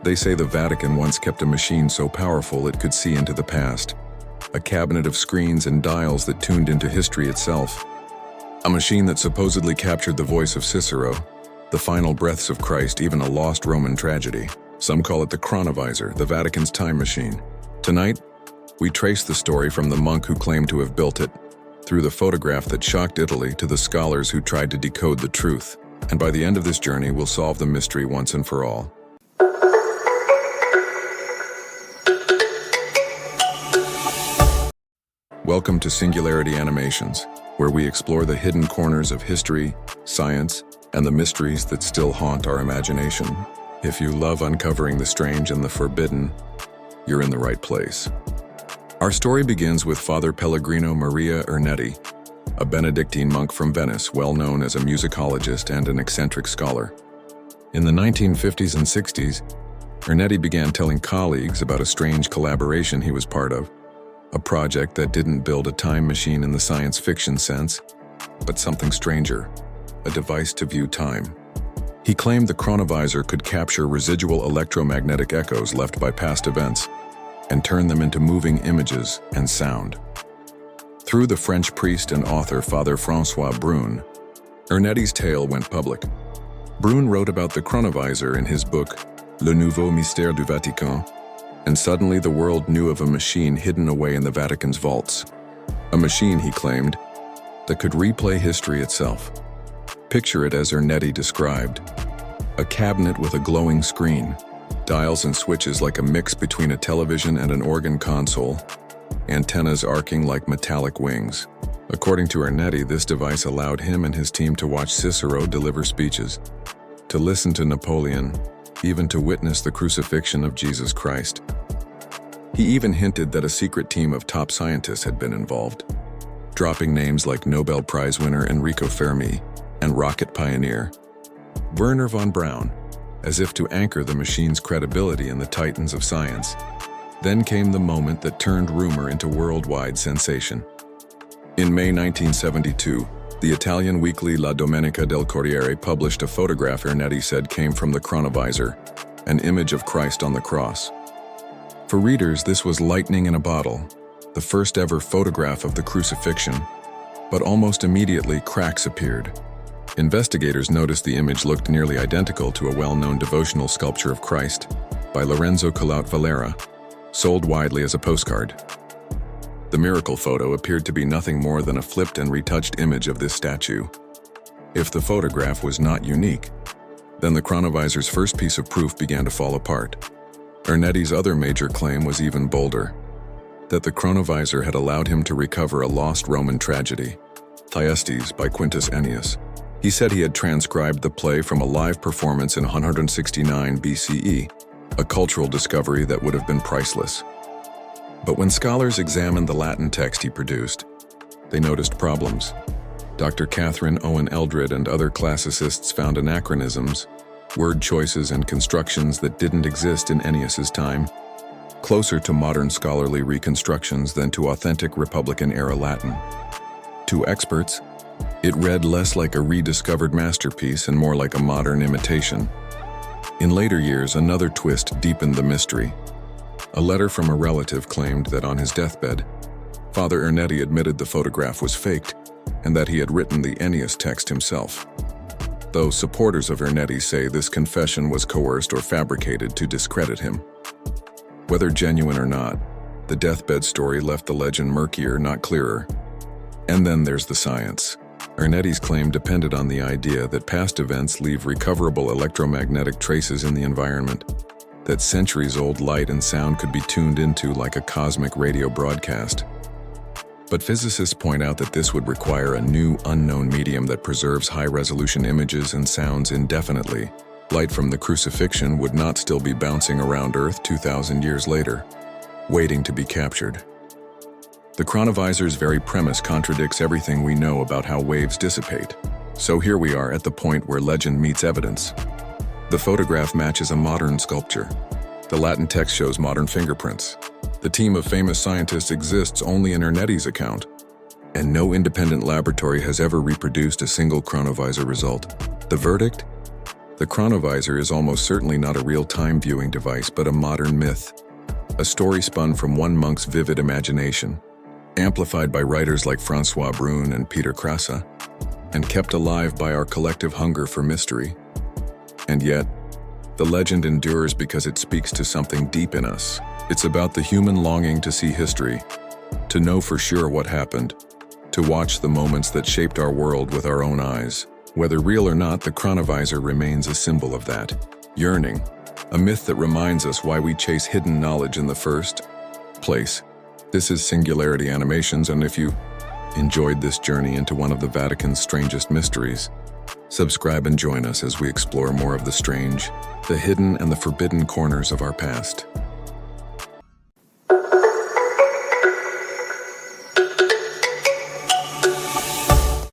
They say the Vatican once kept a machine so powerful it could see into the past. A cabinet of screens and dials that tuned into history itself. A machine that supposedly captured the voice of Cicero, the final breaths of Christ, even a lost Roman tragedy. Some call it the Chronovisor, the Vatican's time machine. Tonight, we trace the story from the monk who claimed to have built it, through the photograph that shocked Italy to the scholars who tried to decode the truth. And by the end of this journey, we'll solve the mystery once and for all. Welcome to Singularity Animations, where we explore the hidden corners of history, science, and the mysteries that still haunt our imagination. If you love uncovering the strange and the forbidden, you're in the right place. Our story begins with Father Pellegrino Ernetti, a Benedictine monk from Venice, well known as a musicologist and an eccentric scholar. In the 1950s and 60s, Ernetti began telling colleagues about a strange collaboration he was part of, a project that didn't build a time machine in the science fiction sense, but something stranger, a device to view time. He claimed the Chronovisor could capture residual electromagnetic echoes left by past events and turn them into moving images and sound. Through the French priest and author Father Braun, Ernetti's tale went public. Braun wrote about the Chronovisor in his book, Le Nouveau Mystère du Vatican, and suddenly the world knew of a machine hidden away in the Vatican's vaults. A machine, he claimed, that could replay history itself. Picture it as Ernetti described: a cabinet with a glowing screen, dials and switches like a mix between a television and an organ console, antennas arcing like metallic wings. According to Ernetti, this device allowed him and his team to watch Cicero deliver speeches, to listen to Napoleon, even to witness the crucifixion of Jesus Christ. He even hinted that a secret team of top scientists had been involved, dropping names like Nobel Prize winner Enrico Fermi and rocket pioneer Wernher von Braun, as if to anchor the machine's credibility in the titans of science. Then came the moment that turned rumor into worldwide sensation. In May 1972, the Italian weekly La Domenica del Corriere published a photograph Ernetti said came from the Chronovisor, an image of Christ on the cross. For readers, this was lightning in a bottle, the first ever photograph of the crucifixion, but almost immediately cracks appeared. Investigators noticed the image looked nearly identical to a well-known devotional sculpture of Christ by Lorenzo Collaut Valera, sold widely as a postcard. The miracle photo appeared to be nothing more than a flipped and retouched image of this statue. If the photograph was not unique, then the Chronovisor's first piece of proof began to fall apart. Ernetti's other major claim was even bolder, that the Chronovisor had allowed him to recover a lost Roman tragedy, Thyestes by Quintus Ennius. He said he had transcribed the play from a live performance in 169 BCE, a cultural discovery that would have been priceless. But when scholars examined the Latin text he produced, they noticed problems. Dr. Catherine Owen Eldred and other classicists found anachronisms, word choices and constructions that didn't exist in Ennius's time, closer to modern scholarly reconstructions than to authentic Republican-era Latin. To experts, it read less like a rediscovered masterpiece and more like a modern imitation. In later years, another twist deepened the mystery. A letter from a relative claimed that on his deathbed, Father Ernetti admitted the photograph was faked and that he had written the Ennius text himself. Though supporters of Ernetti say this confession was coerced or fabricated to discredit him. Whether genuine or not, the deathbed story left the legend murkier, not clearer. And then there's the science. Ernetti's claim depended on the idea that past events leave recoverable electromagnetic traces in the environment, that centuries-old light and sound could be tuned into like a cosmic radio broadcast. But physicists point out that this would require a new, unknown medium that preserves high-resolution images and sounds indefinitely. Light from the crucifixion would not still be bouncing around Earth 2,000 years later, waiting to be captured. The Chronovisor's very premise contradicts everything we know about how waves dissipate. So here we are at the point where legend meets evidence. The photograph matches a modern sculpture. The Latin text shows modern fingerprints. The team of famous scientists exists only in Ernetti's account, and no independent laboratory has ever reproduced a single Chronovisor result. The verdict? The Chronovisor is almost certainly not a real-time viewing device, but a modern myth. A story spun from one monk's vivid imagination, amplified by writers like François Braun and Peter Crassa, and kept alive by our collective hunger for mystery. And yet, the legend endures because it speaks to something deep in us. It's about the human longing to see history, to know for sure what happened, to watch the moments that shaped our world with our own eyes. Whether real or not, the Chronovisor remains a symbol of that yearning, a myth that reminds us why we chase hidden knowledge in the first place. This is Singularity Animations, and if you enjoyed this journey into one of the Vatican's strangest mysteries, subscribe and join us as we explore more of the strange, the hidden, and the forbidden corners of our past.